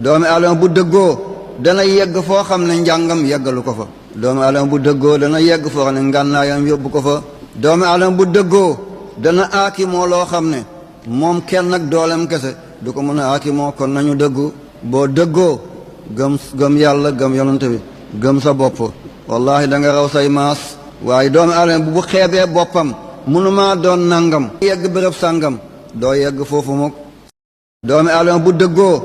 doomi aadama bu dëggoo dana yegg foo xam ne njàngam yeggalu ko fa. doomi aadama bu dëggoo dana yegg foo xam ne ngànnaayam yóbbu ko fa. doomi aadama bu dëggoo dana aakimoo loo xam ne moom kenn ak doolem kese du ko mën a aakimoo. kon nañu dëggu. boo dëggoo gëm yàlla gëm yonante bi gëm sa bopp wallahi da nga raw say maas. waaye doomi aadama bu xeebee boppam mënumaa doon nangam yegg béréb sàngam doo yegg foofu mukk. doomi aadama bu dëggoo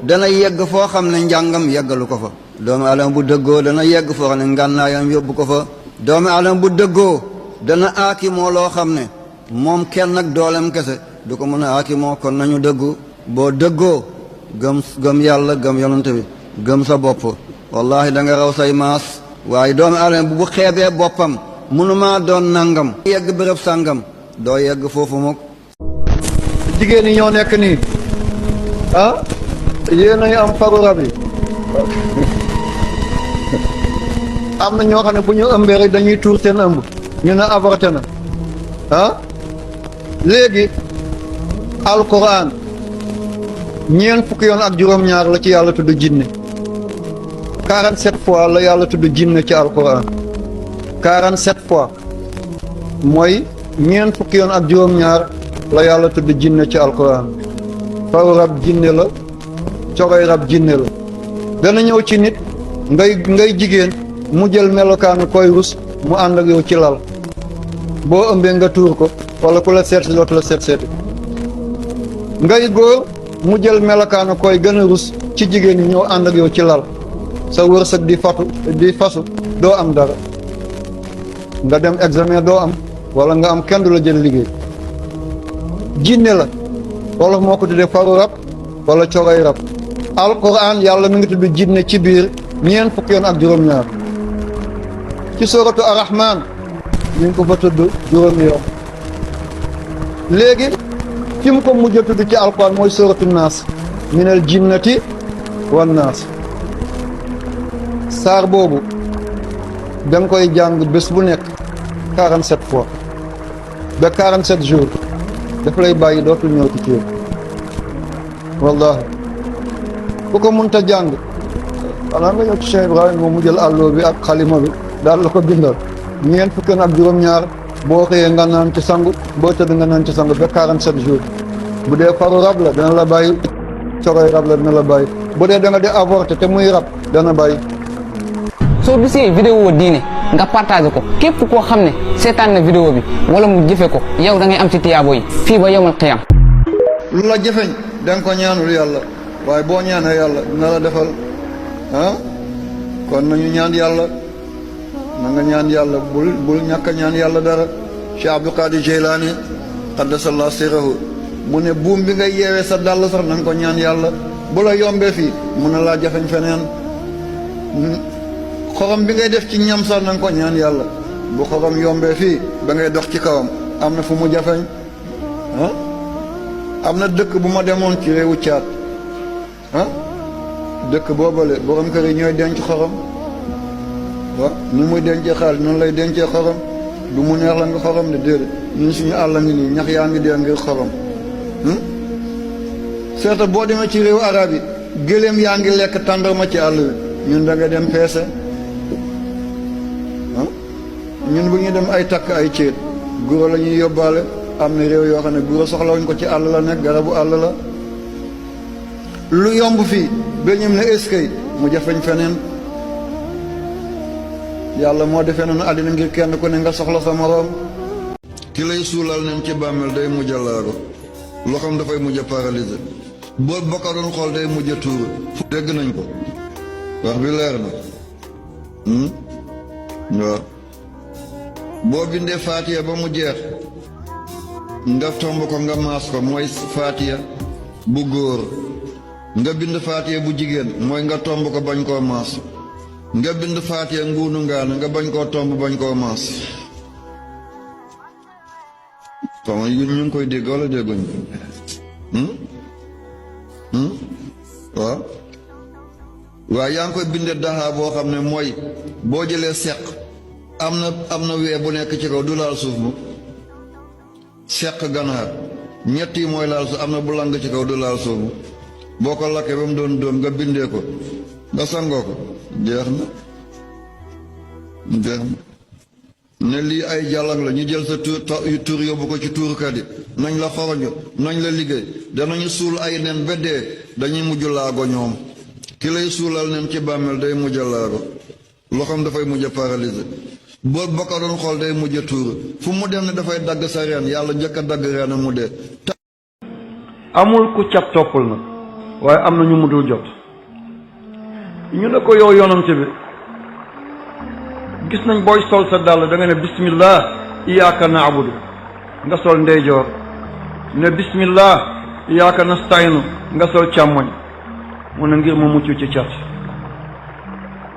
dana yegg foo xam ne njàngam yeggalu ko fa. doomi aadama bu dëggoo dana yegg foo xam ne ngànnaayam yóbbu ko fa. doomi aadama bu dëggoo dana aakimoo loo xam ne moom kenn ak doolem kese du ko mën a aakimoo. kon nañu dëggu. boo dëggoo gëm yàlla gëm yonante bi gëm sa bopp wallahi da nga raw say maas. waaye doomi aadama bu xeebee boppam mënumaa doon nangam yegg béréb sàngam doo yegg foofu mukk. jigéen ñi ñoo nekk nii yéen ay am faru rab yi am na ñoo xam ne bu ñu ëmbee rek dañuy tuur seen ëmb ñu ne avorté na léegi alquran ñeent fukki yoon ak juróom-ñaar la ci yàlla tudd jinne 47 fois la yàlla tudd jinne ci alquran 47 fois mooy ñeent fukki yoon ak juróom-ñaar la yàlla tudd jinne ci alquran. faru rab jinne la cogoy rab jinne la. dana ñëw ci nit ngay jigéen mu jël melokaanu koy rus mu ànd ak yow ci lal boo ëmbee nga tuur ko wala ku la seet si dootu la seeti ngay góor mu jël melokaanu koy gën a rus ci jigéen ñi ñëw ànd ak yow ci lal sa wërsëg di fasu doo am dara nga dem examen doo am wala nga am kenn du la jël liggéey. jinne la wolof moo ko tuddee faru rab wala cogoy rab. alquran yàlla mi ngi tudd jinne ci biir ñeent fukki yoon ak juróom-ñaar ci suratu arrahman mi ngi ko fa tudd juróomi yoon. léegi fi mu ko mujj a tudd ci alquran mooy suratu naas minal jinnati wan naas. saar boobu da nga koy jàng bés bu nekk 47 fois ba 47 jours daf lay bàyyi dootul ñëw ci yow wallahi ku ko mënta jàng xanaa nga ñëw ci Cheikh Ibrahima moom mu jël àlloo bi ak xalima bi daal la ko bindal ñeent fukki ak juróom-ñaar boo xëyee nga naan ci sangu boo tëdd nga naan ci sangu ba 47 jours. bu dee faru rab la dana la bàyyi cogoy rab la dana la bàyyi bu dee da nga di avorté te muy rab dana bàyyi. soo gisee vidéo diine nga partagé ko képp koo xam ne seetaan na vidéo bi wala mu jëfe ko yow da ngay am ci tiyaabo yi fii ba yawmal qiyam. lu la jëfeñ da nga ko ñaanul yàlla waaye boo ñaanee yàlla dina la defal kon nañu ñaan yàlla na nga ñaan yàlla bul ñàkk a ñaan yàlla dara. Cheikh Abdul Qadir Jeylaani qaddasallahu sirrahu mu ne buum bi ngay yeewee sa dàll sax na nga ko ñaan yàlla bu la yombee fii mun na laa jafeñ feneen. xorom bi ngay def ci ñam sax na nga ko ñaan yàlla bu xorom yombee fii ba ngay dox ci kawam am na fu mu jafeñ am na dëkk bu ma demoon ci réewu caat dëkk boobale borom kër yi ñooy denc xorom ni muy dencee xaalis noonu lay dencee xorom du mu neex la nga xorom de déedéet ñun suñu àll ngi nii ñax yaa ngi dee ngir xorom seeta boo demee ci réewu arab yi gëléem yaa ngi lekk tàndarma ci àll bi ñun da nga dem peese ñun bu ñu dem ay takk ay céet guro la ñuy yóbbaale am na réew yoo xam ne guro soxlawuñ ko ci àll la nekk garabu àll la lu yomb fii ba ñëm ne eskay mu jafeñ feneen yàlla moo defee noonu àddina ngir kenn ku ne nga soxla sa moroom. ki lay suulal nen ci bàmmeel day mujj a laago loxoom dafay mujj a paralysé boo bokka doon xool day mujj a tuuru dégg nañ ko wax bi leer na waaw boo bindee faatiya ba mu jeex nga tomb ko nga maas ko mooy faatiya bu góor nga bind faatiya bu jigéen mooy nga tomb ko bañ koo maas nga bind faatiya nguunu ngaana nga bañ koo tomb bañ koo maas xam ñu ngi koy dégg wala dégguñ waaw waaye yaa ngi koy bindee daxaa boo xam ne mooy boo jëlee seq am na wee bu nekk ci kaw du laal suuf mu seq ganaar ñett yi mooy laal suuf am na bu lang ci kaw du laal suuf boo ko lakkee ba mu doon doom nga bindee ko nga sangoo ko jeex na ne lii ay jàllang la ñu jël sa tur yóbbu ko ci tuurkat yi nañ la xoroño nañ la liggéey danañu suul ay nen ba dee dañuy mujj laago ñoom ki lay suulal nen ci bàmmeel day mujj laago loxoom dafay mujj paralysé boo ko doon xool day mujj tuur fu mu dem ne dafay dagg sa reen yàlla njëkk a dagg reen mu dee. amul ku cat toppal na waaye am na ñu mu dul jot ñu ne ko yow yonante bi gis nañ booy sol sa dàll da nga ne bismillah iyyaka na'budu nga sol ndeyjoor ne bismillah iyyaka nasta'inu nga sol càmmoñ mu ne ngir ma mucc ci cat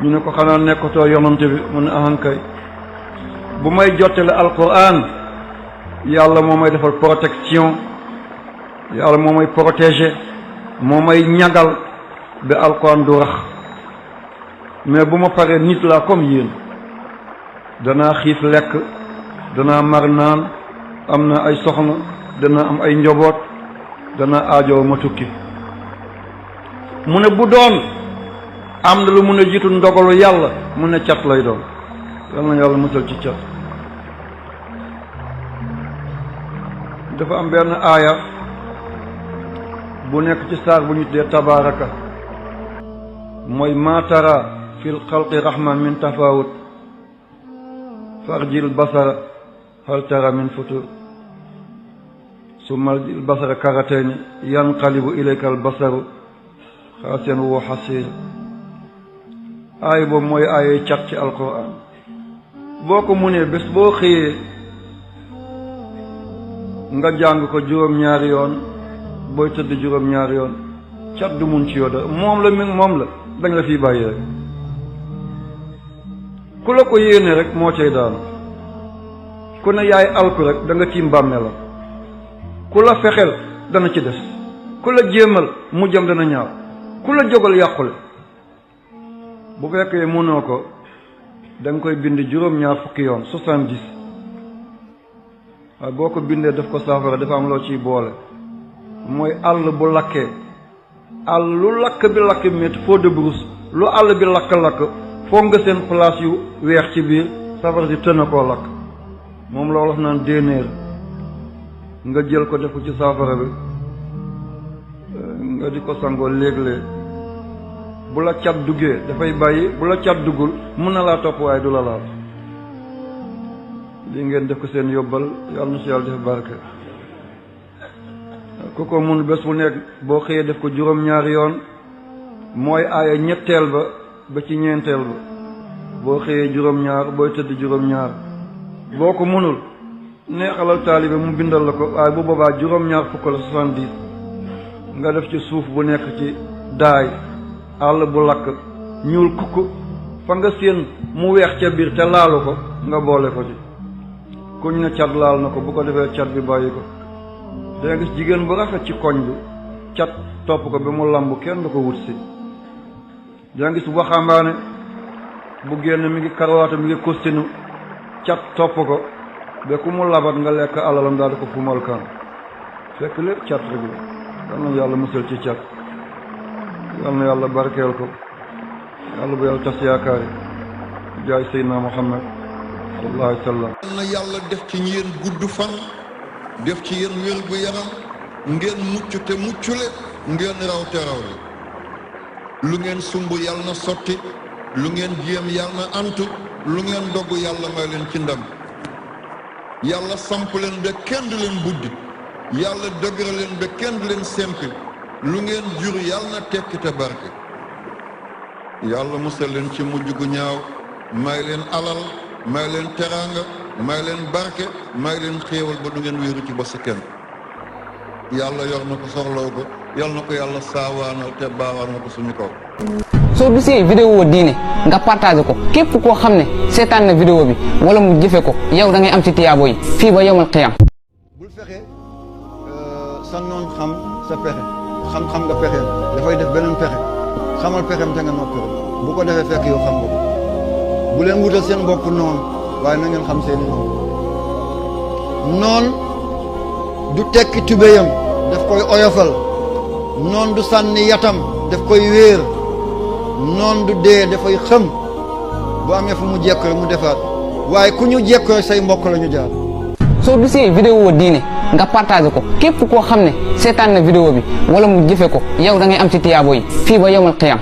ñu ne ko xanaa nekkatoo yonante bi mu ne ahankay bu may jottale alquran yàlla moo may defal protection yàlla moo may protéger moo may ñagal ba alquran du rax mais bu ma paree nit laa comme yéen danaa xiif lekk danaa mar naan am na ay soxna danaa am ay njaboot danaa aajoo ma tukki mu ne bu doon am na lu mun a jiitu ndogalu yàlla mu ne cat lay doon yal na yàlla musal ci cat dafa am benn aaya bu nekk ci saar bu ñu tuddee tabaaraka mooy maatara fil xalqi rahman min tafawut farjil basara hal tara min futur summa al basara karatayni yanqalibu ilayka al basaru xaasiyan wa xasiir aaya boobu mooy aaya cat ci alquran boo ko munee bés boo xëyee nga jàng ko juróom-ñaari yoon booy tëdd juróom-ñaari yoon cat du mun ci yow da moom la dañ la fiy bàyyi rek ku la ko yéene rek moo cay daanu ku ne yaay alku rek da nga tiim bàmmeelam ku la fexeel dana ci des ku la jéemal mu jëm dana ñaaw ku la jógal yàqule bu fekkee mënoo ko da nga koy bind juróom-ñaar fukki yoon 70 waaye boo ko bindee daf ko saafara dafa am loo ciy boole mooy àll bu lakkee àll lu lakk bi lakk métti feu de brousse lu àll bi lakk-lakk foog nga seen place yu weex ci biir safara si tën a koo lakk moom la wolof naan déenéer nga jël ko def ko ci saafara bi nga di ko sangoo léeg-léeg bu la cat duggee dafay bàyyi bu la cat duggul mun na laa topp waaye du la laal lii ngeen def ko seen yóbbal yàlla na si yàlla def barke ku ko mun bés bu nekk boo xëyee def ko juróom-ñaari yoon mooy aaya ñetteel ba ci ñeenteel ba boo xëyee juróom-ñaar booy tëdd juróom-ñaar boo ko munul neexalal taalibe mu bindal la ko waaye bu boobaa juróom-ñaar fukk la 70 nga def ci suuf bu nekk ci daay àll bu lakk ñuul kukk fa nga séen mu weex ca biir te laalu ko nga boole ko ci kuñ ne cat laal na ko bu ko defee cat bi bàyyi ko danga gis jigéen bu rafet ci koñ bi cat topp ko ba mu lamb kenn du ko wut si danga gis waxambaane bu génn mi ngi karawaata mi ngi kostinu cat topp ko ba ku mu labat nga lekk alalam daal di ko fumal kan fekk lépp cat rek la yal na yàlla musal ci cat yal na yàlla barkeel ko yàlla bu yàlla tas yaakaari jaay Seydina Muhammad sallallahu alayhi wa sallam yal na yàlla def ci yéen gudd fan def ci yéen wér gu yaram ngeen mucc te muccule ngeen raw te rawle lu ngeen sumb yàlla na sotti lu ngeen jéem yàlla na antu lu ngeen dogg yàlla may leen ci ndam yàlla samp leen ba kenn du leen buddi yàlla dëgëral leen ba kenn du leen sempi lu ngeen jur yàlla na tekki te barke yàlla musal leen ci mujj gu ñaaw may leen alal may leen teraanga may leen barke may leen xéewal ba du ngeen wéeru ci ba sa kenn yàlla yor na ko soxlaw ko yàlla na ko yàlla saawaanal te baawaanal ko suñu kaw. soo gisee vidéo diine nga partagé ko képp koo xam ne seetaan na vidéo bi wala mu jëfe ko yow da ngay am ci tiyaabo yi fii ba yawmal qiyaam. bul fexe sa noon xam sa pexe xam nga pexeem dafay def beneen pexe xamal pexeem te nga noppi rek bu ko defee fekk yow xam nga ko bu leen wutal seen bopp noonu waaye na ngeen xam seeni noon du tekki tubéyam daf koy oyofal noon du sànni yatam daf koy wéer noon du dee dafay xëm bu amee fu mu jekk rek mu defaat waaye ku ñu jekk rek say mbokk la ñu jaar. soo gisee vidéo diine nga partagé ko képp koo xam ne seetaan na vidéo bi wala mu jëfe ko yow da ngay am ci tiyaabo yi fii ba yawmal qiyaam